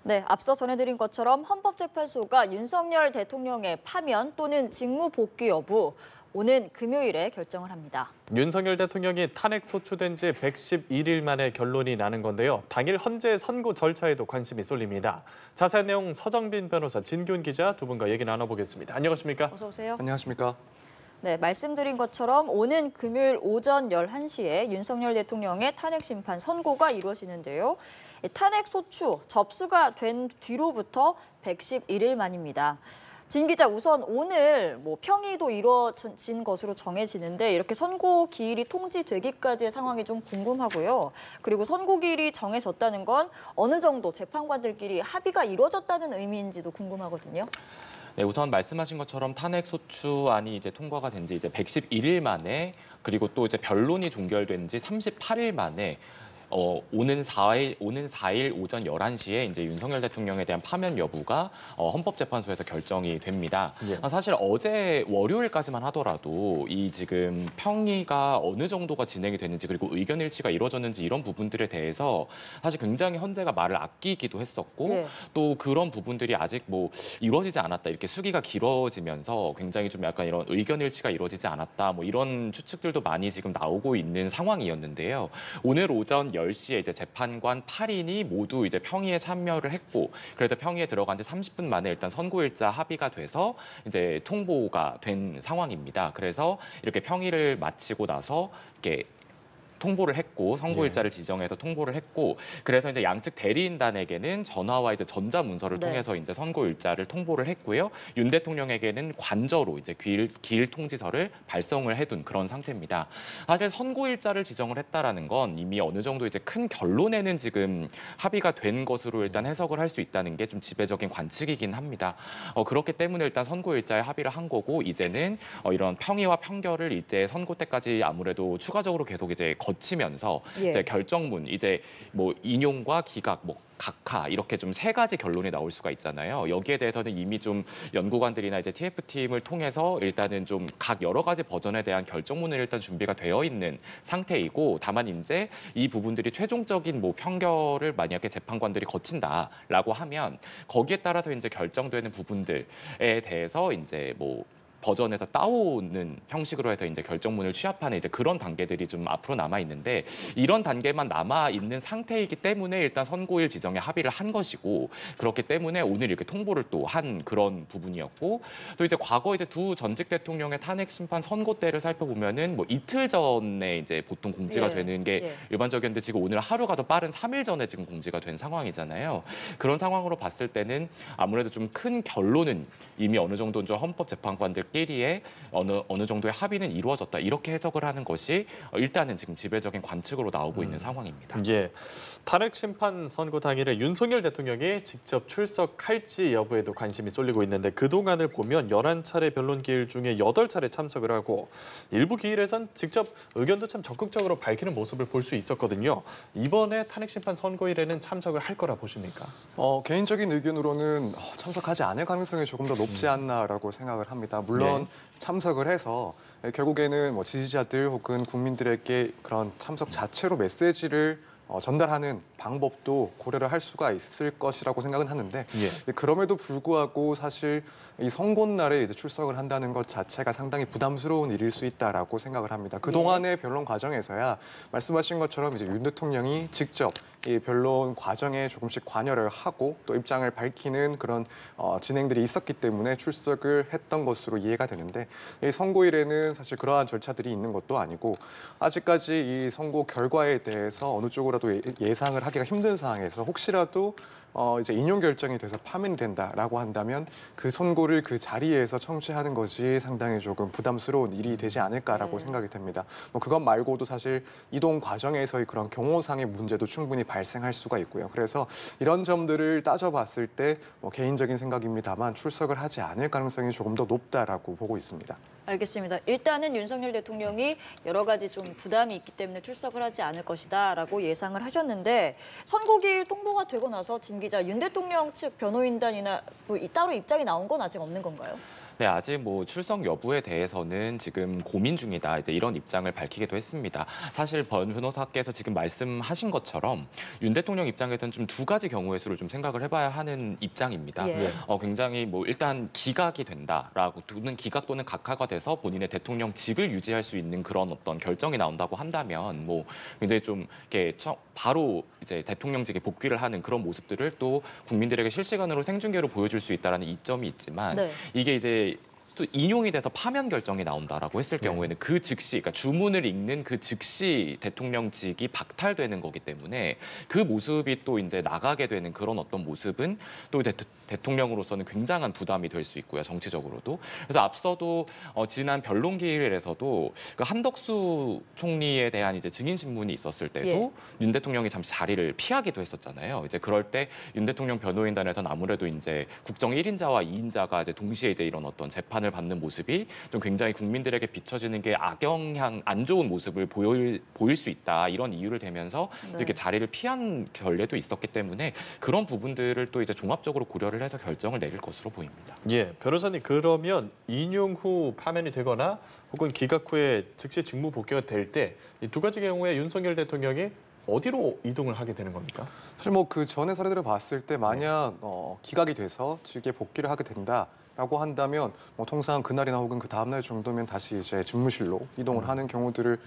네, 앞서 전해드린 것처럼 헌법재판소가 윤석열 대통령의 파면 또는 직무 복귀 여부 오는 금요일에 결정을 합니다. 윤석열 대통령이 탄핵 소추된 지 111일 만에 결론이 나는 건데요. 당일 헌재 선고 절차에도 관심이 쏠립니다. 자세한 내용 서정빈 변호사, 진규훈 기자 두 분과 얘기 나눠보겠습니다. 안녕하십니까? 어서 오세요. 안녕하십니까? 네, 말씀드린 것처럼 오는 금요일 오전 11시에 윤석열 대통령의 탄핵 심판 선고가 이루어지는데요. 탄핵 소추 접수가 된 뒤로부터 111일 만입니다. 진 기자, 우선 오늘 평의도 이루어진 것으로 정해지는데 이렇게 선고 기일이 통지되기까지의 상황이 좀 궁금하고요. 그리고 선고 기일이 정해졌다는 건 어느 정도 재판관들끼리 합의가 이루어졌다는 의미인지도 궁금하거든요. 네, 우선 말씀하신 것처럼 탄핵 소추안이 이제 통과가 된 지 이제 111일 만에, 그리고 또 이제 변론이 종결된 지 38일 만에 오는 4일 오전 11시에 이제 윤석열 대통령에 대한 파면 여부가 헌법재판소에서 결정이 됩니다. 예. 사실 어제 월요일까지만 하더라도 이 지금 평의가 어느 정도가 진행이 됐는지, 그리고 의견 일치가 이루어졌는지 이런 부분들에 대해서 사실 굉장히 헌재가 말을 아끼기도 했었고, 네. 또 그런 부분들이 아직 이루어지지 않았다, 이렇게 수기가 길어지면서 굉장히 좀 약간 이런 의견 일치가 이루어지지 않았다, 이런 추측들도 많이 지금 나오고 있는 상황이었는데요. 오늘 오전 10시에 이제 재판관 8인이 모두 이제 평의에 참여를 했고, 그래서 평의에 들어간 지 30분 만에 일단 선고일자 합의가 돼서 이제 통보가 된 상황입니다. 그래서 이렇게 평의를 마치고 나서 이렇게 통보를 했고, 선고일자를 지정해서 통보를 했고, 그래서 이제 양측 대리인단에게는 전화와 이제 전자문서를 통해서 이제 선고일자를 통보를 했고요. 윤 대통령에게는 관저로 이제 기일 통지서를 발송을 해둔 그런 상태입니다. 사실 선고일자를 지정을 했다라는 건 이미 어느 정도 이제 큰 결론에는 지금 합의가 된 것으로 일단 해석을 할 수 있다는 게 좀 지배적인 관측이긴 합니다. 그렇기 때문에 일단 선고일자에 합의를 한 거고, 이제는 이런 평의와 평결을 이제 선고 때까지 아무래도 추가적으로 계속 이제 거치면서 이제 결정문, 이제 인용과 기각, 각하, 이렇게 좀 3가지 결론이 나올 수가 있잖아요. 여기에 대해서는 이미 좀 연구관들이나 이제 TF팀을 통해서 일단은 좀 각 여러 가지 버전에 대한 결정문을 일단 준비가 되어 있는 상태이고, 다만 이제 이 부분들이 최종적인 평결을 만약에 재판관들이 거친다라고 하면 거기에 따라서 이제 결정되는 부분들에 대해서 이제 버전에서 따오는 형식으로 해서 이제 결정문을 취합하는 이제 그런 단계들이 좀 앞으로 남아 있는데, 이런 단계만 남아 있는 상태이기 때문에 일단 선고일 지정에 합의를 한 것이고, 그렇기 때문에 오늘 이렇게 통보를 또 한 그런 부분이었고, 또 이제 과거 이제 두 전직 대통령의 탄핵 심판 선고 때를 살펴보면은 이틀 전에 이제 보통 공지가 되는 게 일반적이었는데, 지금 오늘 하루가 더 빠른 3일 전에 지금 공지가 된 상황이잖아요. 그런 상황으로 봤을 때는 아무래도 좀 큰 결론은 이미 어느 정도 좀 헌법재판관들 끼리에 어느 정도의 합의는 이루어졌다, 이렇게 해석을 하는 것이 일단은 지금 지배적인 관측으로 나오고 있는 상황입니다. 예, 탄핵 심판 선고 당일에 윤석열 대통령이 직접 출석할지 여부에도 관심이 쏠리고 있는데, 그동안을 보면 11차례 변론 기일 중에 8차례 참석을 하고 일부 기일에선 직접 의견도 참 적극적으로 밝히는 모습을 볼 수 있었거든요. 이번에 탄핵 심판 선고일에는 참석을 할 거라 보십니까? 개인적인 의견으로는 참석하지 않을 가능성이 조금 더 높지 않나라고 생각을 합니다. 물론 참석을 해서 결국에는 지지자들 혹은 국민들에게 그런 참석 자체로 메시지를 전달하는 방법도 고려를 할 수가 있을 것이라고 생각은 하는데, 그럼에도 불구하고 사실 이 선고날에 이제 출석을 한다는 것 자체가 상당히 부담스러운 일일 수 있다라고 생각을 합니다. 그동안의 변론 과정에서야 말씀하신 것처럼 이제 윤 대통령이 직접 이 변론 과정에 조금씩 관여를 하고 또 입장을 밝히는 그런 진행들이 있었기 때문에 출석을 했던 것으로 이해가 되는데, 이 선고일에는 사실 그러한 절차들이 있는 것도 아니고, 아직까지 이 선고 결과에 대해서 어느 쪽으로도 예상을 하기가 힘든 상황에서 혹시라도 이제 인용 결정이 돼서 파면이 된다라고 한다면 그 선고를 그 자리에서 청취하는 것이 상당히 조금 부담스러운 일이 되지 않을까라고 생각이 됩니다. 그것 말고도 사실 이동 과정에서의 그런 경호상의 문제도 충분히 발생할 수가 있고요. 그래서 이런 점들을 따져봤을 때 개인적인 생각입니다만 출석을 하지 않을 가능성이 조금 더 높다라고 보고 있습니다. 알겠습니다. 일단은 윤석열 대통령이 여러 가지 좀 부담이 있기 때문에 출석을 하지 않을 것이다라고 예상을 하셨는데, 선고기일 통보가 되고 나서 진 기자, 윤 대통령 측 변호인단이나 따로 입장이 나온 건 아직 없는 건가요? 네, 아직 뭐 출석 여부에 대해서는 지금 고민 중이다. 이제 이런 입장을 밝히기도 했습니다. 사실 변호사께서 지금 말씀하신 것처럼 윤 대통령 입장에서는 좀 두 가지 경우의 수를 좀 생각을 해봐야 하는 입장입니다. 예. 굉장히 뭐 일단 기각이 된다라고 또는 기각 또는 각하가 돼서 본인의 대통령직을 유지할 수 있는 그런 어떤 결정이 나온다고 한다면 뭐 굉장히 좀 이렇게 바로 이제 대통령직에 복귀를 하는 그런 모습들을 또 국민들에게 실시간으로 생중계로 보여줄 수 있다라는 이점이 있지만 네. 이게 이제 또 인용이 돼서 파면 결정이 나온다라고 했을 경우에는 그 즉시, 그러니까 주문을 읽는 그 즉시 대통령직이 박탈되는 거기 때문에 그 모습이 또 이제 나가게 되는 그런 어떤 모습은 또 대통령으로서는 굉장한 부담이 될 수 있고요, 정치적으로도. 그래서 앞서도 지난 변론기일에서도 그 한덕수 총리에 대한 이제 증인 신문이 있었을 때도 예. 윤 대통령이 잠시 자리를 피하기도 했었잖아요. 이제 그럴 때 윤 대통령 변호인단에서는 아무래도 이제 국정 1인자와 2인자가 이제 동시에 이제 이런 어떤 재판을 받는 모습이 좀 굉장히 국민들에게 비춰지는 게 악영향, 안 좋은 모습을 보일 수 있다. 이런 이유를 대면서 네. 이렇게 자리를 피한 결례도 있었기 때문에 그런 부분들을 또 이제 종합적으로 고려를 해서 결정을 내릴 것으로 보입니다. 예, 변호사님 그러면 인용 후 파면이 되거나 혹은 기각 후에 즉시 직무 복귀가 될 때 이 두 가지 경우에 윤석열 대통령이 어디로 이동을 하게 되는 겁니까? 사실 뭐 그 전의 사례들을 봤을 때 만약 기각이 돼서 직에 복귀를 하게 된다라고 한다면 뭐 통상 그날이나 혹은 그 다음날 정도면 다시 이제 집무실로 이동을 하는 경우들을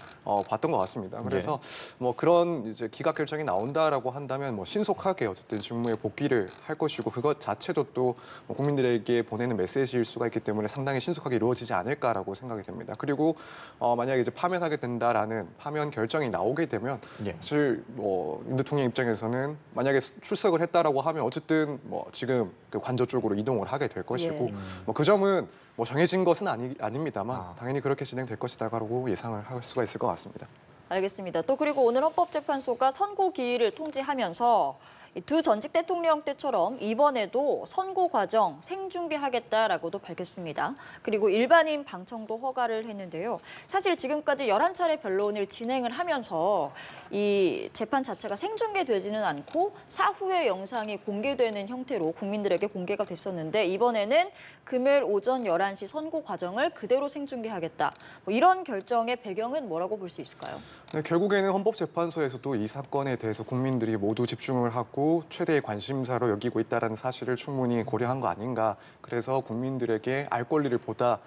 봤던 것 같습니다. 그래서 뭐 그런 이제 기각 결정이 나온다라고 한다면 뭐 신속하게 어쨌든 직무에 복귀를 할 것이고 그것 자체도 또뭐 국민들에게 보내는 메시지일 수가 있기 때문에 상당히 신속하게 이루어지지 않을까라고 생각이 됩니다. 그리고 만약에 이제 파면하게 된다라는 파면 결정이 나오게 되면 예. 사실 윤 대통령 입장에서는 만약에 출석을 했다라고 하면 어쨌든 뭐 지금 그 관저 쪽으로 이동을 하게 될 것이고 뭐 그 점은 뭐 정해진 것은 아닙니다만 당연히 그렇게 진행될 것이다라고 예상을 할 수가 있을 것 같습니다. 알겠습니다. 또 그리고 오늘 헌법재판소가 선고 기일을 통지하면서 이 두 전직 대통령 때처럼 이번에도 선고 과정 생중계하겠다라고도 밝혔습니다. 그리고 일반인 방청도 허가를 했는데요. 사실 지금까지 11차례 변론을 진행을 하면서 이 재판 자체가 생중계되지는 않고 사후에 영상이 공개되는 형태로 국민들에게 공개가 됐었는데 이번에는 금요일 오전 11시 선고 과정을 그대로 생중계하겠다. 뭐 이런 결정의 배경은 뭐라고 볼 수 있을까요? 네, 결국에는 헌법재판소에서도 이 사건에 대해서 국민들이 모두 집중을 하고 최대의 관심사로 여기고 있다는 사실을 충분히 고려한 거 아닌가. 그래서 국민들에게 알 권리를 보다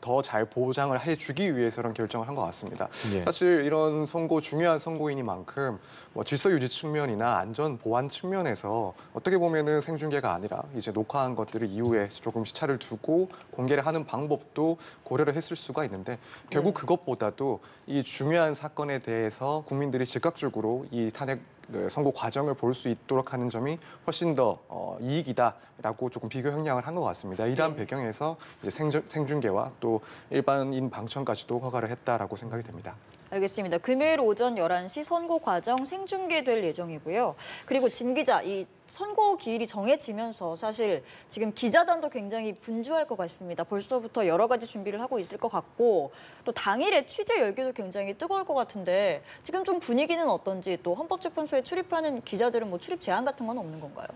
더 잘 보장을 해주기 위해서 이런 결정을 한 것 같습니다. 예. 사실 이런 중요한 선고이니만큼 뭐 질서 유지 측면이나 안전 보안 측면에서 어떻게 보면은 생중계가 아니라 이제 녹화한 것들을 이후에 조금 시차를 두고 공개를 하는 방법도 고려를 했을 수가 있는데 결국 그것보다도 이 중요한 사건에 대해서 국민들이 즉각적으로 이 탄핵 선고 과정을 볼 수 있도록 하는 점이 훨씬 더 이익이다라고 조금 비교 형량을 한 것 같습니다. 이러한 배경에서 이제 생중계와 또 일반인 방청까지도 허가를 했다라고 생각이 됩니다. 알겠습니다. 금요일 오전 11시 선고 과정 생중계될 예정이고요. 그리고 진 기자, 이 선고 기일이 정해지면서 사실 지금 기자단도 굉장히 분주할 것 같습니다. 벌써부터 여러 가지 준비를 하고 있을 것 같고 또 당일에 취재 열기도 굉장히 뜨거울 것 같은데 지금 좀 분위기는 어떤지 또 헌법재판소에 출입하는 기자들은 뭐 출입 제한 같은 건 없는 건가요?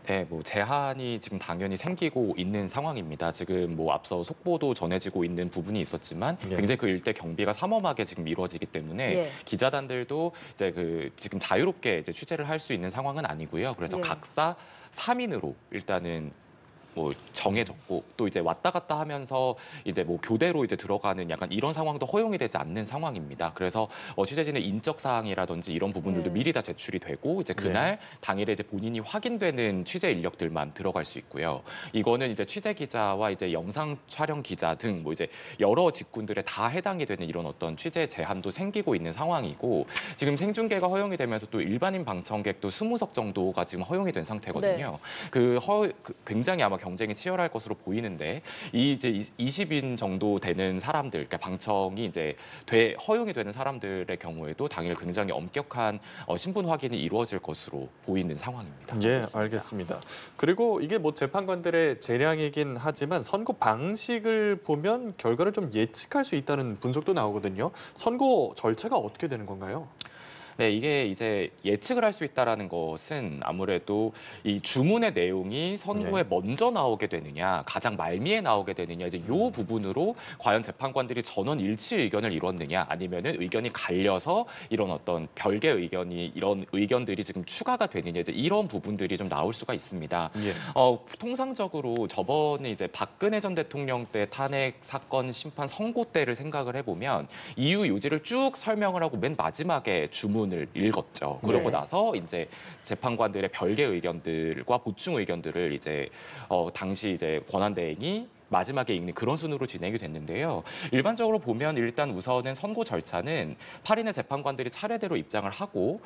네, 뭐 제한이 지금 당연히 생기고 있는 상황입니다. 지금 뭐 앞서 속보도 전해지고 있는 부분이 있었지만 예. 굉장히 그 일대 경비가 삼엄하게 지금 이루어지기 때문에 예. 기자단들도 이제 그 지금 자유롭게 이제 취재를 할 수 있는 상황은 아니고요. 그래서 예. 각사 3인으로 일단은 뭐 정해졌고 또 이제 왔다 갔다 하면서 이제 뭐 교대로 이제 들어가는 약간 이런 상황도 허용이 되지 않는 상황입니다. 그래서 취재진의 인적 사항이라든지 이런 부분들도 네. 미리 다 제출이 되고 이제 그날 당일에 이제 본인이 확인되는 취재 인력들만 들어갈 수 있고요. 이거는 이제 취재 기자와 이제 영상 촬영 기자 등 뭐 이제 여러 직군들에 다 해당이 되는 이런 어떤 취재 제한도 생기고 있는 상황이고 지금 생중계가 허용이 되면서 또 일반인 방청객도 20석 정도가 지금 허용이 된 상태거든요. 굉장히 아마 경쟁이 치열할 것으로 보이는데 이제 20인 정도 되는 사람들, 그러니까 방청이 이제 허용이 되는 사람들의 경우에도 당일 굉장히 엄격한 신분 확인이 이루어질 것으로 보이는 상황입니다. 예, 알겠습니다. 그리고 이게 뭐 재판관들의 재량이긴 하지만 선고 방식을 보면 결과를 좀 예측할 수 있다는 분석도 나오거든요. 선고 절차가 어떻게 되는 건가요? 네, 이게 이제 예측을 할 수 있다라는 것은 아무래도 이 주문의 내용이 선고에 먼저 나오게 되느냐, 가장 말미에 나오게 되느냐, 이제 요 부분으로 과연 재판관들이 전원 일치 의견을 이뤘느냐, 아니면은 의견이 갈려서 이런 어떤 별개 의견이 이런 의견들이 지금 추가가 되느냐, 이제 이런 부분들이 좀 나올 수가 있습니다. 예. 통상적으로 저번에 이제 박근혜 전 대통령 때 탄핵 사건 심판 선고 때를 생각을 해보면 이유 요지를 쭉 설명을 하고 맨 마지막에 주문을 읽었죠. 그러고 네. 나서 이제 재판관들의 별개 의견들과 보충 의견들을 이제 당시 이제 권한대행이 마지막에 읽는 그런 순으로 진행이 됐는데요. 일반적으로 보면 일단 우선은 선고 절차는 8인의 재판관들이 차례대로 입장을 하고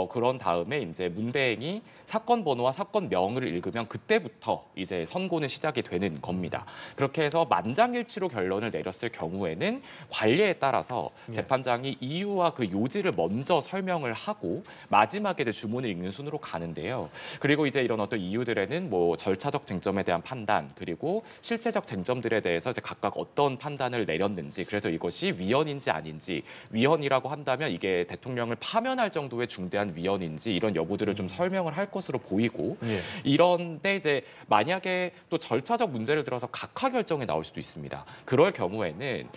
그런 다음에 이제 문대행이 사건 번호와 사건명을 읽으면 그때부터 이제 선고는 시작이 되는 겁니다. 그렇게 해서 만장일치로 결론을 내렸을 경우에는 관례에 따라서 재판장이 이유와 그 요지를 먼저 설명을 하고 마지막에 이제 주문을 읽는 순으로 가는데요. 그리고 이제 이런 어떤 이유들에는 뭐 절차적 쟁점에 대한 판단, 그리고 실체적 쟁점들에 대해서 이제 각각 어떤 판단을 내렸는지, 그래서 이것이 위헌인지 아닌지, 위헌이라고 한다면 이게 대통령을 파면할 정도의 중대한 위헌인지 이런 여부들을 좀 설명을 할 것으로 보이고, 예. 이런데 이제 만약에 또 절차적 문제를 들어서 각하 결정이 나올 수도 있습니다. 그럴 경우에는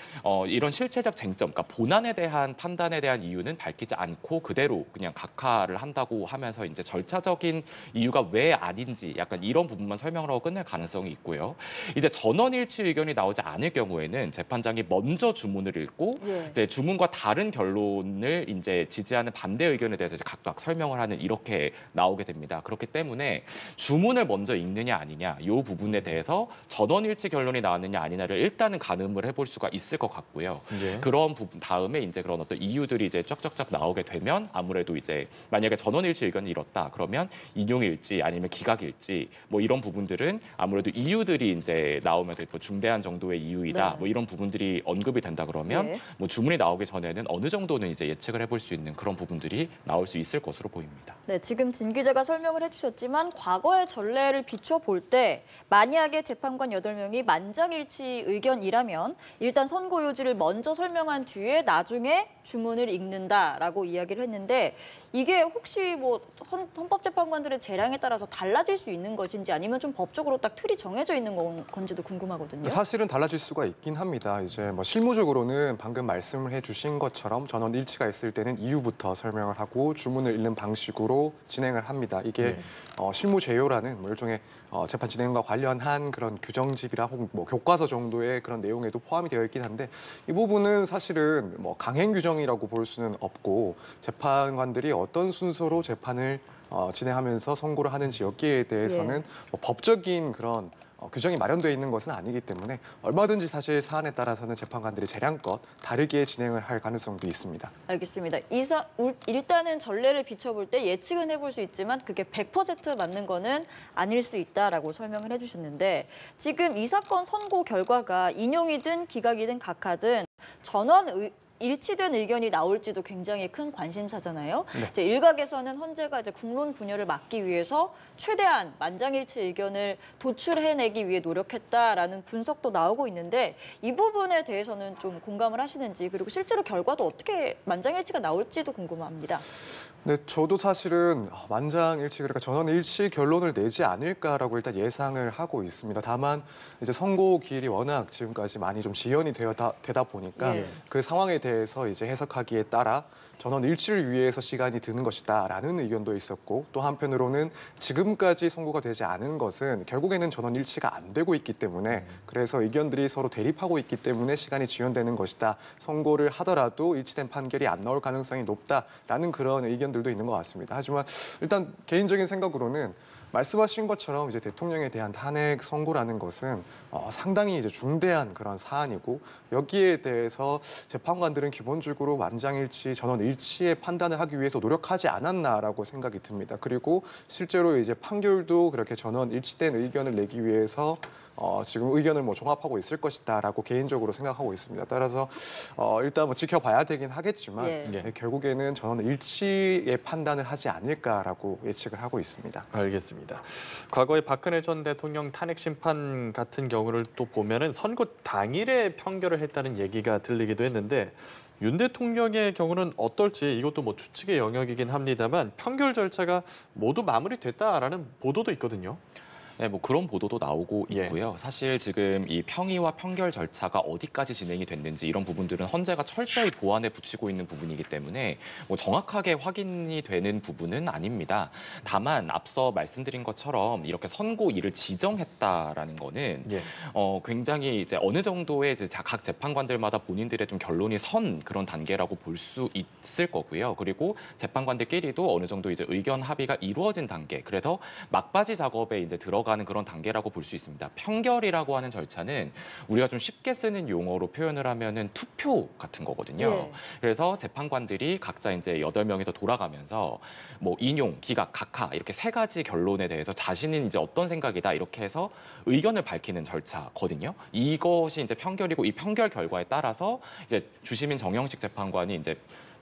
이런 실체적 쟁점, 그러니까 본안에 대한 판단에 대한 이유는 밝히지 않고 그대로 그냥 각하를 한다고 하면서 이제 절차적인 이유가 왜 아닌지 약간 이런 부분만 설명을 하고 끝낼 가능성이 있고요. 이제 전원일치 의견이 나오지 않을 경우에는 재판장이 먼저 주문을 읽고 예. 이제 주문과 다른 결론을 이제 지지하는 반대 의견에 대해서 이제 각각 설명을 하는 이렇게 나오게 됩니다. 그렇기 때문에 주문을 먼저 읽느냐 아니냐 이 부분에 대해서 전원일치 결론이 나왔느냐 아니냐를 일단은 가늠을 해볼 수가 있을 것 같고요. 예. 그런 부분 다음에 이제 그런 어떤 이유들이 이제 쫙쫙쫙 나오게 되면 아무래도 이제 만약에 전원일치 의견이 이렇다 그러면 인용일지 아니면 기각일지 뭐 이런 부분들은 아무래도 이유들이 이제 나오면서 뭐 중대한 정도의 이유이다 네. 뭐 이런 부분들이 언급이 된다 그러면 예. 뭐 주문이 나오기 전에는 어느 정도는 이제 예측을 해볼 수 있는 그런 부분들이 나올 수 있을 것으로 보입니다. 네, 지금 진 기자가 설명을 해주셨지만 과거의 전례를 비춰볼 때 만약에 재판관 8명이 만장일치 의견이라면 일단 선고 요지를 먼저 설명한 뒤에 나중에 주문을 읽는다라고 이야기를 했는데 이게 혹시 뭐 헌법재판관들의 재량에 따라서 달라질 수 있는 것인지 아니면 좀 법적으로 딱 틀이 정해져 있는 건지도 궁금하거든요. 사실은 달라질 수가 있긴 합니다. 이제 뭐 실무적으로는 방금 말씀을 해주신 것처럼 전원 일치가 있을 때는 이유부터 설명을 하고 주문을 읽는 방식으로 진행을 합니다. 이게 실무제요라는 뭐 일종의 재판 진행과 관련한 그런 규정집이라 혹은 뭐 교과서 정도의 그런 내용에도 포함이 되어 있긴 한데 이 부분은 사실은 뭐 강행 규정이라고 볼 수는 없고 재판관들이 어떤 순서로 재판을 진행하면서 선고를 하는지 여기에 대해서는 뭐 법적인 그런 규정이 마련되어 있는 것은 아니기 때문에 얼마든지 사실 사안에 따라서는 재판관들이 재량껏 다르게 진행을 할 가능성도 있습니다. 알겠습니다. 일단은 전례를 비춰볼 때 예측은 해볼 수 있지만 그게 100% 맞는 거는 아닐 수 있다라고 설명을 해주셨는데 지금 이 사건 선고 결과가 인용이든 기각이든 각하든 전원 일치된 의견이 나올지도 굉장히 큰 관심사잖아요. 네. 이제 일각에서는 헌재가 이제 국론 분열을 막기 위해서 최대한 만장일치 의견을 도출해내기 위해 노력했다라는 분석도 나오고 있는데 이 부분에 대해서는 좀 공감을 하시는지 그리고 실제로 결과도 어떻게 만장일치가 나올지도 궁금합니다. 네, 저도 사실은 만장일치 그러니까 전원일치 결론을 내지 않을까라고 일단 예상을 하고 있습니다. 다만 이제 선고 기일이 워낙 지금까지 많이 좀 지연이 되다 보니까 예. 그 상황에 대해서 이제 해석하기에 따라 전원일치를 위해서 시간이 드는 것이다라는 의견도 있었고 또 한편으로는 지금까지 선고가 되지 않은 것은 결국에는 전원일치가 안 되고 있기 때문에 그래서 의견들이 서로 대립하고 있기 때문에 시간이 지연되는 것이다. 선고를 하더라도 일치된 판결이 안 나올 가능성이 높다라는 그런 의견들도 있는 것 같습니다. 하지만 일단 개인적인 생각으로는 말씀하신 것처럼 이제 대통령에 대한 탄핵 선고라는 것은 상당히 이제 중대한 그런 사안이고 여기에 대해서 재판관들은 기본적으로 만장일치, 전원일치의 판단을 하기 위해서 노력하지 않았나라고 생각이 듭니다. 그리고 실제로 이제 판결도 그렇게 전원일치된 의견을 내기 위해서 지금 의견을 뭐 종합하고 있을 것이다라고 개인적으로 생각하고 있습니다. 따라서 일단 뭐 지켜봐야 되긴 하겠지만 예. 결국에는 전원일치의 판단을 하지 않을까라고 예측을 하고 있습니다. 알겠습니다. 알겠습니다. 과거에 박근혜 전 대통령 탄핵 심판 같은 경우를 또 보면은 선고 당일에 판결을 했다는 얘기가 들리기도 했는데 윤 대통령의 경우는 어떨지 이것도 뭐 추측의 영역이긴 합니다만 판결 절차가 모두 마무리됐다라는 보도도 있거든요. 네, 뭐 그런 보도도 나오고 예. 있고요. 사실 지금 이 평의와 판결 절차가 어디까지 진행이 됐는지 이런 부분들은 헌재가 철저히 보완에 붙이고 있는 부분이기 때문에 뭐 정확하게 확인이 되는 부분은 아닙니다. 다만 앞서 말씀드린 것처럼 이렇게 선고일을 지정했다라는 거는 예. 굉장히 이제 어느 정도의 이제 각 재판관들마다 본인들의 좀 결론이 선 그런 단계라고 볼 수 있을 거고요. 그리고 재판관들끼리도 어느 정도 이제 의견 합의가 이루어진 단계. 그래서 막바지 작업에 이제 들어가는 그런 단계라고 볼 수 있습니다. 평결이라고 하는 절차는 우리가 좀 쉽게 쓰는 용어로 표현을 하면은 투표 같은 거거든요. 예. 그래서 재판관들이 각자 이제 8명이서 돌아가면서 뭐 인용, 기각, 각하 이렇게 3가지 결론에 대해서 자신은 이제 어떤 생각이다 이렇게 해서 의견을 밝히는 절차거든요. 이것이 이제 평결이고 이 평결 결과에 따라서 이제 주심인 정영식 재판관이 이제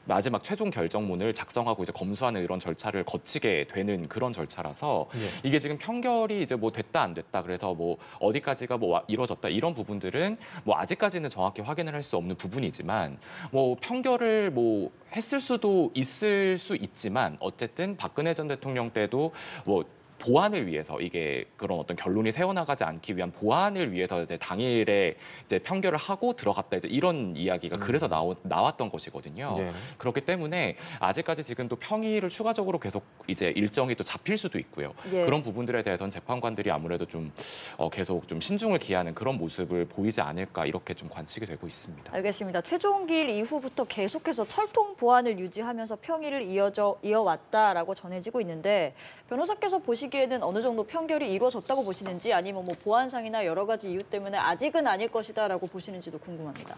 마지막 최종 결정문을 작성하고 이제 검수하는 이런 절차를 거치게 되는 그런 절차라서 예. 이게 지금 평결이 이제 뭐 됐다 안 됐다 그래서 뭐 어디까지가 뭐 이루어졌다 이런 부분들은 뭐 아직까지는 정확히 확인을 할 수 없는 부분이지만 뭐 평결을 뭐 했을 수도 있을 수 있지만 어쨌든 박근혜 전 대통령 때도 뭐 보완을 위해서 이게 그런 어떤 결론이 새어나가지 않기 위한 보완을 위해서 이제 당일에 이제 판결을 하고 들어갔다 이제 이런 이야기가 그래서 나왔던 것이거든요. 네. 그렇기 때문에 아직까지 지금도 평의를 추가적으로 계속 이제 일정이 또 잡힐 수도 있고요. 예. 그런 부분들에 대해서는 재판관들이 아무래도 좀 계속 좀 신중을 기하는 그런 모습을 보이지 않을까 이렇게 좀 관측이 되고 있습니다. 알겠습니다. 최종 기일 이후부터 계속해서 철통 보완을 유지하면서 평의를 이어왔다라고 전해지고 있는데 변호사께서 보시기에는 어느 정도 평결이 이루어졌다고 보시는지 아니면 뭐 보완상이나 여러 가지 이유 때문에 아직은 아닐 것이다라고 보시는지도 궁금합니다.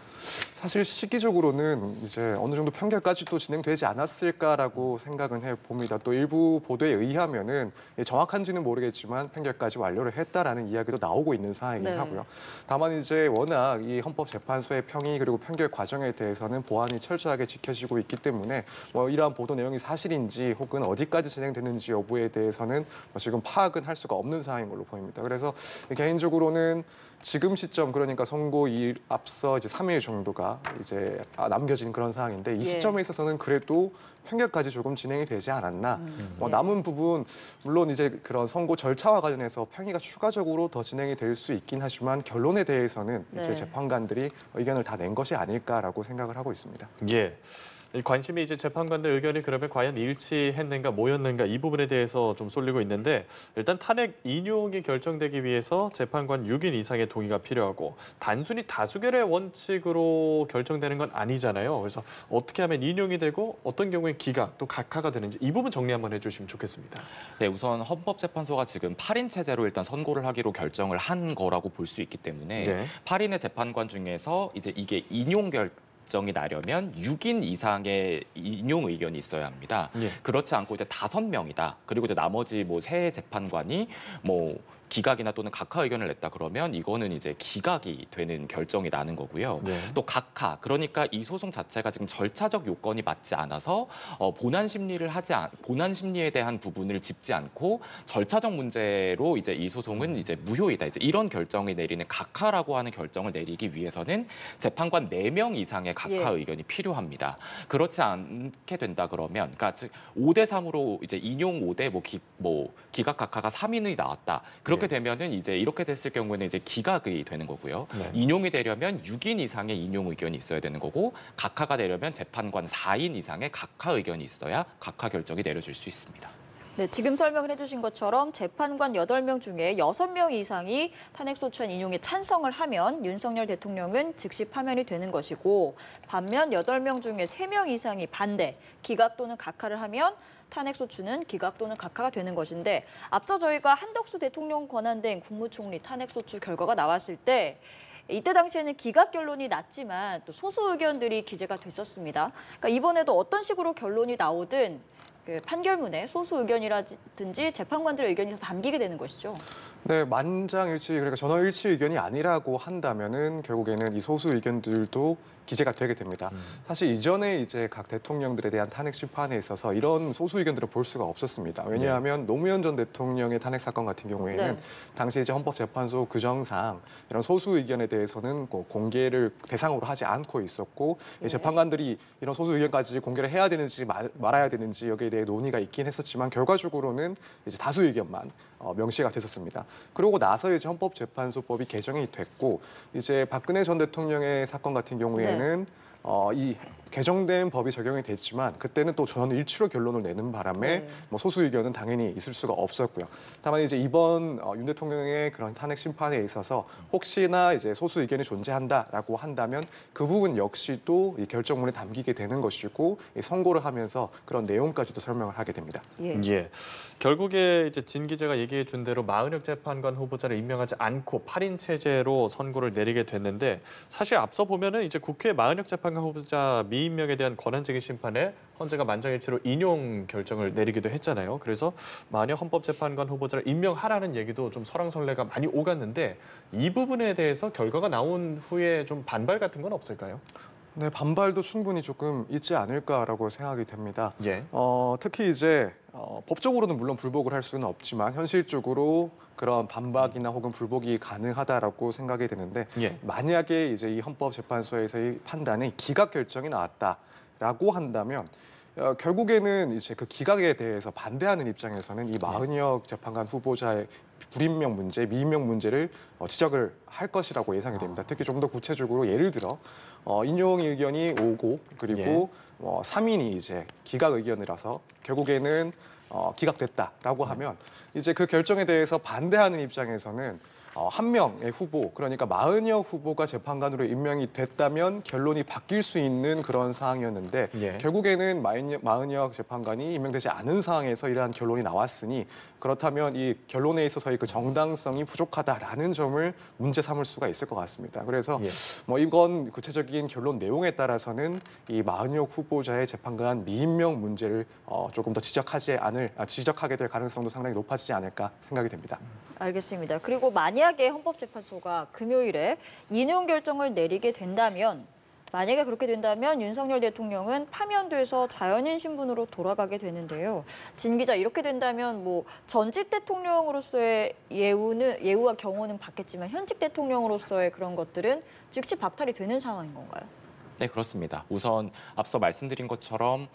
사실 시기적으로는 이제 어느 정도 판결까지도 진행되지 않았을까라고 생각은 해봅니다. 또 일부 보도에 의하면은 정확한지는 모르겠지만 판결까지 완료를 했다라는 이야기도 나오고 있는 상황이긴 네. 하고요. 다만 이제 워낙 이 헌법재판소의 평의 그리고 판결 과정에 대해서는 보안이 철저하게 지켜지고 있기 때문에 뭐 이러한 보도 내용이 사실인지 혹은 어디까지 진행됐는지 여부에 대해서는 지금 파악은 할 수가 없는 상황인 걸로 보입니다. 그래서 개인적으로는 지금 시점 그러니까 선고일 앞서 이제 3일 정도가 이제 남겨진 그런 상황인데 이 예. 시점에 있어서는 그래도 판결까지 조금 진행이 되지 않았나. 예. 남은 부분 물론 이제 그런 선고 절차와 관련해서 평의가 추가적으로 더 진행이 될 수 있긴 하지만 결론에 대해서는 네. 이제 재판관들이 의견을 다 낸 것이 아닐까라고 생각을 하고 있습니다. 예. 이 관심이 이제 재판관들 의견이 그러면 과연 일치했는가 뭐였는가 이 부분에 대해서 좀 쏠리고 있는데 일단 탄핵 인용이 결정되기 위해서 재판관 6인 이상의 동의가 필요하고 단순히 다수결의 원칙으로 결정되는 건 아니잖아요. 그래서 어떻게 하면 인용이 되고 어떤 경우에 기각 또 각하가 되는지 이 부분 정리 한번 해주시면 좋겠습니다. 네, 우선 헌법재판소가 지금 8인 체제로 일단 선고를 하기로 결정을 한 거라고 볼 수 있기 때문에 네. 8인의 재판관 중에서 이제 이게 인용 결정이 나려면 6인 이상의 인용 의견이 있어야 합니다. 예. 그렇지 않고 이제 5명이다. 그리고 이제 나머지 뭐 세 재판관이 뭐 기각이나 또는 각하 의견을 냈다 그러면 이거는 이제 기각이 되는 결정이 나는 거고요. 네. 또 각하, 그러니까 이 소송 자체가 지금 절차적 요건이 맞지 않아서 본안 심리에 대한 부분을 짚지 않고 절차적 문제로 이제 이 소송은 이제 무효이다. 이제 이런 결정을 내리는 각하라고 하는 결정을 내리기 위해서는 재판관 4명 이상의 각하 예. 의견이 필요합니다. 그렇지 않게 된다 그러면, 그러니까 즉 5대 3으로 이제 인용 5대 기각 각하가 3인이 나왔다. 그렇게 예. 되면은 이제 이렇게 됐을 경우에는 이제 기각이 되는 거고요. 네. 인용이 되려면 6인 이상의 인용 의견이 있어야 되는 거고 각하가 되려면 재판관 4인 이상의 각하 의견이 있어야 각하 결정이 내려질 수 있습니다. 네, 지금 설명을 해주신 것처럼 재판관 8명 중에 6명 이상이 탄핵소추안 인용에 찬성을 하면 윤석열 대통령은 즉시 파면이 되는 것이고 반면 8명 중에 3명 이상이 반대, 기각 또는 각하를 하면 탄핵소추는 기각 또는 각하가 되는 것인데 앞서 저희가 한덕수 대통령 권한대행 국무총리 탄핵소추 결과가 나왔을 때 이때 당시에는 기각 결론이 났지만 또 소수 의견들이 기재가 됐었습니다. 그러니까 이번에도 어떤 식으로 결론이 나오든 그 판결문에 소수 의견이라든지 재판관들의 의견이 다 담기게 되는 것이죠. 네, 만장일치, 그러니까 전원일치 의견이 아니라고 한다면은 결국에는 이 소수 의견들도 기재가 되게 됩니다. 사실 이전에 이제 각 대통령들에 대한 탄핵 심판에 있어서 이런 소수 의견들을 볼 수가 없었습니다. 왜냐하면 노무현 전 대통령의 탄핵 사건 같은 경우에는 네. 당시 이제 헌법재판소 규정상 이런 소수 의견에 대해서는 공개를 대상으로 하지 않고 있었고 네. 재판관들이 이런 소수 의견까지 공개를 해야 되는지 말아야 되는지 여기에 대해 논의가 있긴 했었지만 결과적으로는 이제 다수 의견만 명시가 됐었습니다. 그러고 나서 이제 헌법재판소법이 개정이 됐고 이제 박근혜 전 대통령의 사건 같은 경우에는 이 개정된 법이 적용이 됐지만 그때는 또 전일치로 결론을 내는 바람에 네. 뭐 소수 의견은 당연히 있을 수가 없었고요. 다만 이제 이번 윤 대통령의 그런 탄핵 심판에 있어서 혹시나 이제 소수 의견이 존재한다라고 한다면 그 부분 역시도 이 결정문에 담기게 되는 것이고 이 선고를 하면서 그런 내용까지도 설명을 하게 됩니다. 예. 예. 결국에 이제 진 기자가 얘기해 준 대로 마은혁 재판관 후보자를 임명하지 않고 8인 체제로 선고를 내리게 됐는데 사실 앞서 보면은 이제 국회 마은혁 재판관 후보자 미임명에 대한 권한쟁의 심판에 헌재가 만장일치로 인용 결정을 내리기도 했잖아요. 그래서 마은혁 헌법재판관 후보자를 임명하라는 얘기도 좀 설왕설래가 많이 오갔는데 이 부분에 대해서 결과가 나온 후에 좀 반발 같은 건 없을까요? 네, 반발도 충분히 조금 있지 않을까라고 생각이 됩니다. 예. 특히 이제 법적으로는 물론 불복을 할 수는 없지만 현실적으로 그런 반박이나 혹은 불복이 가능하다라고 생각이 되는데 예. 만약에 이제 이 헌법재판소에서의 판단이 기각 결정이 나왔다라고 한다면 결국에는 이제 그 기각에 대해서 반대하는 입장에서는 이 마은혁 재판관 후보자의 불임명 문제, 미임명 문제를 지적을 할 것이라고 예상이 됩니다. 특히 좀 더 구체적으로 예를 들어 인용 의견이 오고 그리고 3인이 이제 기각 의견이라서 결국에는 기각됐다라고 하면 이제 그 결정에 대해서 반대하는 입장에서는 한 명의 후보, 그러니까 마은혁 후보가 재판관으로 임명이 됐다면 결론이 바뀔 수 있는 그런 상황이었는데 예. 결국에는 마은혁 재판관이 임명되지 않은 상황에서 이러한 결론이 나왔으니 그렇다면 이 결론에 있어서의 그 정당성이 부족하다라는 점을 문제 삼을 수가 있을 것 같습니다. 그래서 예. 뭐 이건 구체적인 결론 내용에 따라서는 이 마은혁 후보자의 재판관 미임명 문제를 조금 더 지적하게 될 가능성도 상당히 높아지지 않을까 생각이 됩니다. 알겠습니다. 그리고 만약에 헌법재판소가 금요일에 인용 결정을 내리게 된다면 만약에 그렇게 된다면 윤석열 대통령은 파면돼서 자연인 신분으로 돌아가게 되는데요. 진 기자, 이렇게 된다면 뭐 전직 대통령으로서의 예우와 경호는 받겠지만 현직 대통령으로서의 그런 것들은 즉시 박탈이 되는 상황인 건가요? 네, 그렇습니다. 우선 앞서 말씀드린 것처럼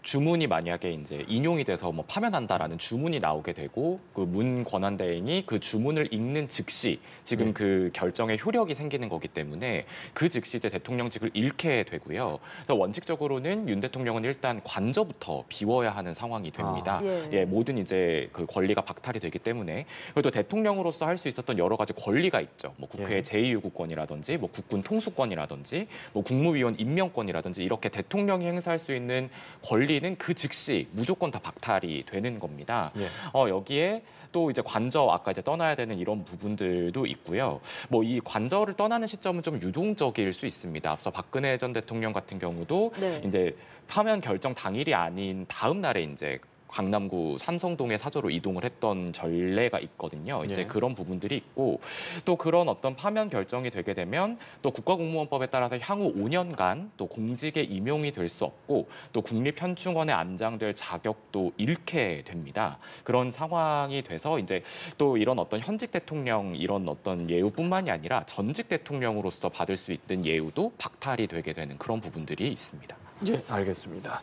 주문이 만약에 이제 인용이 돼서 뭐 파면한다라는 주문이 나오게 되고 그 문 권한대행이 그 주문을 읽는 즉시 지금 그 결정의 효력이 생기는 거기 때문에 그 즉시 이제 대통령직을 잃게 되고요. 그래서 원칙적으로는 윤 대통령은 일단 관저부터 비워야 하는 상황이 됩니다. 예. 모든 이제 그 권리가 박탈이 되기 때문에 그리고 또 대통령으로서 할 수 있었던 여러 가지 권리가 있죠. 뭐 국회 제2요구권이라든지 뭐 국군 통수권이라든지 뭐 국무위원 임명권이라든지 이렇게 대통령이 행사할 수 있는 권리는 그 즉시 무조건 다 박탈이 되는 겁니다. 예. 여기에 또 이제 관저 아까 이제 떠나야 되는 이런 부분들도 있고요. 뭐 이 관저를 떠나는 시점은 좀 유동적일 수 있습니다. 앞서 박근혜 전 대통령 같은 경우도 네. 이제 파면 결정 당일이 아닌 다음 날에 이제 강남구 삼성동의 사저로 이동을 했던 전례가 있거든요. 이제 예. 그런 부분들이 있고 또 그런 어떤 파면 결정이 되게 되면 또 국가공무원법에 따라서 향후 5년간 또 공직에 임용이 될 수 없고 또 국립현충원에 안장될 자격도 잃게 됩니다. 그런 상황이 돼서 이제 또 이런 어떤 현직 대통령 이런 어떤 예우뿐만이 아니라 전직 대통령으로서 받을 수 있는 예우도 박탈이 되게 되는 그런 부분들이 있습니다. 예, 알겠습니다.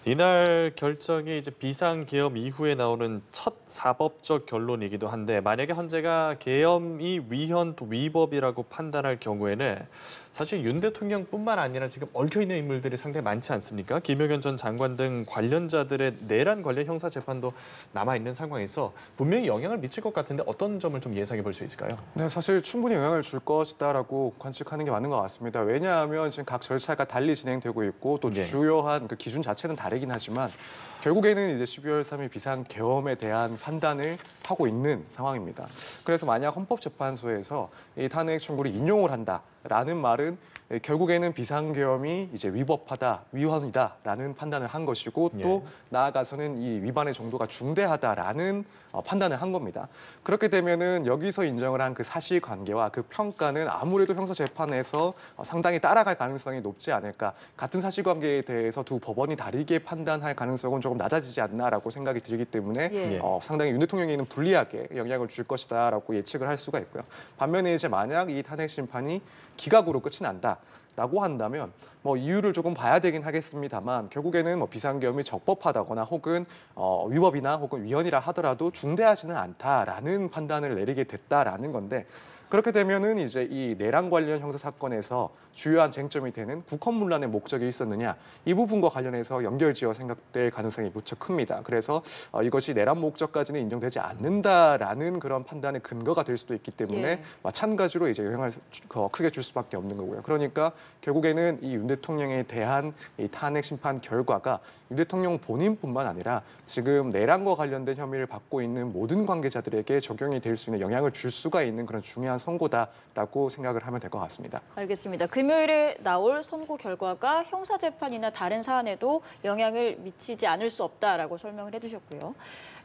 이날 결정이 이제 비상계엄 이후에 나오는 첫 사법적 결론이기도 한데 만약에 헌재가 계엄이 위헌 또 위법이라고 판단할 경우에는 사실 윤 대통령뿐만 아니라 지금 얽혀있는 인물들이 상당히 많지 않습니까? 김용현 전 장관 등 관련자들의 내란 관련 형사 재판도 남아있는 상황에서 분명히 영향을 미칠 것 같은데 어떤 점을 좀 예상해 볼 수 있을까요? 네, 사실 충분히 영향을 줄 것이다라고 관측하는 게 맞는 것 같습니다. 왜냐하면 지금 각 절차가 달리 진행되고 있고 또 네. 주요한 그 기준 자체는 다르긴 하지만 결국에는 이제 12월 3일 비상계엄에 대한 판단을 하고 있는 상황입니다. 그래서 만약 헌법재판소에서 이 탄핵 청구를 인용을 한다라는 말은 결국에는 비상계엄이 이제 위법하다, 위헌이다라는 판단을 한 것이고 또 나아가서는 이 위반의 정도가 중대하다라는 판단을 한 겁니다. 그렇게 되면은 여기서 인정을 한 그 사실관계와 그 평가는 아무래도 형사재판에서 상당히 따라갈 가능성이 높지 않을까. 같은 사실관계에 대해서 두 법원이 다르게 판단할 가능성은 조금 낮아지지 않나라고 생각이 들기 때문에 예. 상당히 윤 대통령에게는 불리하게 영향을 줄 것이다라고 예측을 할 수가 있고요. 반면에 이제 만약 이 탄핵 심판이 기각으로 끝이 난다라고 한다면 뭐 이유를 조금 봐야 되긴 하겠습니다만 결국에는 뭐 비상계엄이 적법하다거나 혹은 위법이나 혹은 위헌이라 하더라도 중대하지는 않다라는 판단을 내리게 됐다라는 건데 그렇게 되면은 이제 이 내란 관련 형사 사건에서 주요한 쟁점이 되는 국헌문란의 목적이 있었느냐 이 부분과 관련해서 연결지어 생각될 가능성이 무척 큽니다. 그래서 이것이 내란 목적까지는 인정되지 않는다라는 그런 판단의 근거가 될 수도 있기 때문에 예. 마찬가지로 이제 영향을 크게 줄 수밖에 없는 거고요. 그러니까 결국에는 이 윤 대통령에 대한 이 탄핵 심판 결과가 윤 대통령 본인뿐만 아니라 지금 내란과 관련된 혐의를 받고 있는 모든 관계자들에게 적용이 될 수 있는 영향을 줄 수가 있는 그런 중요한 선고다라고 생각을 하면 될 것 같습니다. 알겠습니다. 금요일에 나올 선고 결과가 형사재판이나 다른 사안에도 영향을 미치지 않을 수 없다라고 설명을 해주셨고요.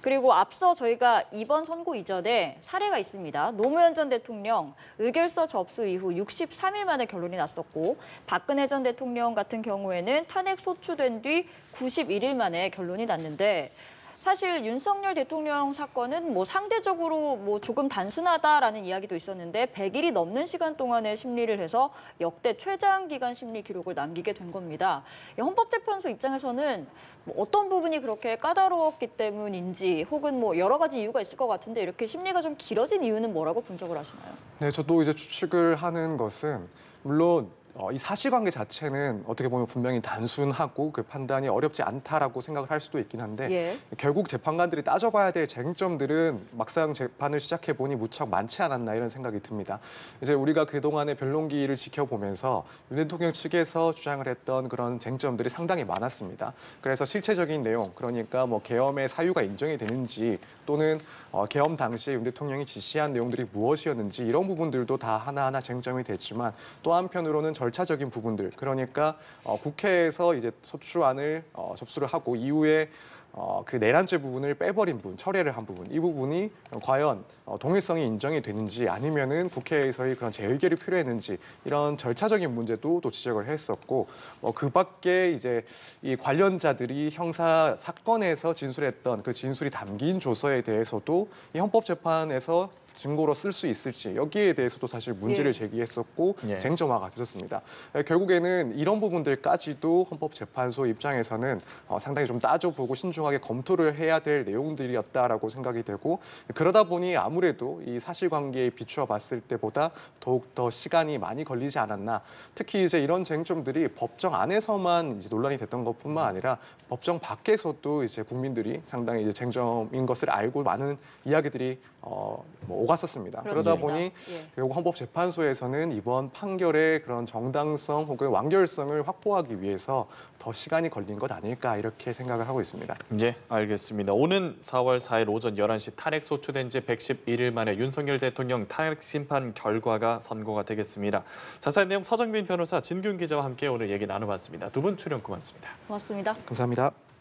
그리고 앞서 저희가 이번 선고 이전에 사례가 있습니다. 노무현 전 대통령 의결서 접수 이후 63일 만에 결론이 났었고 박근혜 전 대통령 같은 경우에는 탄핵 소추된 뒤 91일 만에 결론이 났는데 사실 윤석열 대통령 사건은 뭐 상대적으로 뭐 조금 단순하다라는 이야기도 있었는데 100일이 넘는 시간 동안에 심리를 해서 역대 최장기간 심리 기록을 남기게 된 겁니다. 헌법재판소 입장에서는 뭐 어떤 부분이 그렇게 까다로웠기 때문인지 혹은 뭐 여러 가지 이유가 있을 것 같은데 이렇게 심리가 좀 길어진 이유는 뭐라고 분석을 하시나요? 네, 저도 이제 추측을 하는 것은 물론 이 사실관계 자체는 어떻게 보면 분명히 단순하고 그 판단이 어렵지 않다라고 생각을 할 수도 있긴 한데 예. 결국 재판관들이 따져봐야 될 쟁점들은 막상 재판을 시작해 보니 무척 많지 않았나 이런 생각이 듭니다. 이제 우리가 그동안의 변론기를 지켜보면서 윤 대통령 측에서 주장을 했던 그런 쟁점들이 상당히 많았습니다. 그래서 실체적인 내용, 그러니까 뭐 계엄의 사유가 인정이 되는지 또는 계엄 당시에 윤 대통령이 지시한 내용들이 무엇이었는지 이런 부분들도 다 하나하나 쟁점이 됐지만 또 한편으로는 절차적인 부분들, 그러니까 국회에서 이제 소추안을 접수를 하고 이후에 그 내란죄 부분을 빼버린 부분, 철회를 한 부분, 이 부분이 과연 동일성이 인정이 되는지 아니면은 국회에서의 그런 재의결이 필요했는지 이런 절차적인 문제도 또 지적을 했었고 그 밖에 이제 이 관련자들이 형사 사건에서 진술했던 그 진술이 담긴 조서에 대해서도 이 헌법재판에서 증거로 쓸 수 있을지 여기에 대해서도 사실 문제를 제기했었고 쟁점화가 됐었습니다. 결국에는 이런 부분들까지도 헌법재판소 입장에서는 상당히 좀 따져보고 신중하게 검토를 해야 될 내용들이었다라고 생각이 되고 그러다 보니 아무래도 이 사실관계에 비추어 봤을 때보다 더욱 더 시간이 많이 걸리지 않았나. 특히 이제 이런 쟁점들이 법정 안에서만 이제 논란이 됐던 것뿐만 아니라 법정 밖에서도 이제 국민들이 상당히 이제 쟁점인 것을 알고 많은 이야기들이 오갔었습니다. 그러다 보니 결국 헌법재판소에서는 이번 판결의 그런 정당성 혹은 완결성을 확보하기 위해서 더 시간이 걸린 것 아닐까 이렇게 생각을 하고 있습니다. 예, 알겠습니다. 오는 4월 4일 오전 11시 탄핵 소추된 지 111일 만에 윤석열 대통령 탄핵 심판 결과가 선고가 되겠습니다. 자세한 내용 서정민 변호사, 진균 기자와 함께 오늘 얘기 나눠봤습니다. 두 분 출연 고맙습니다. 고맙습니다. 감사합니다.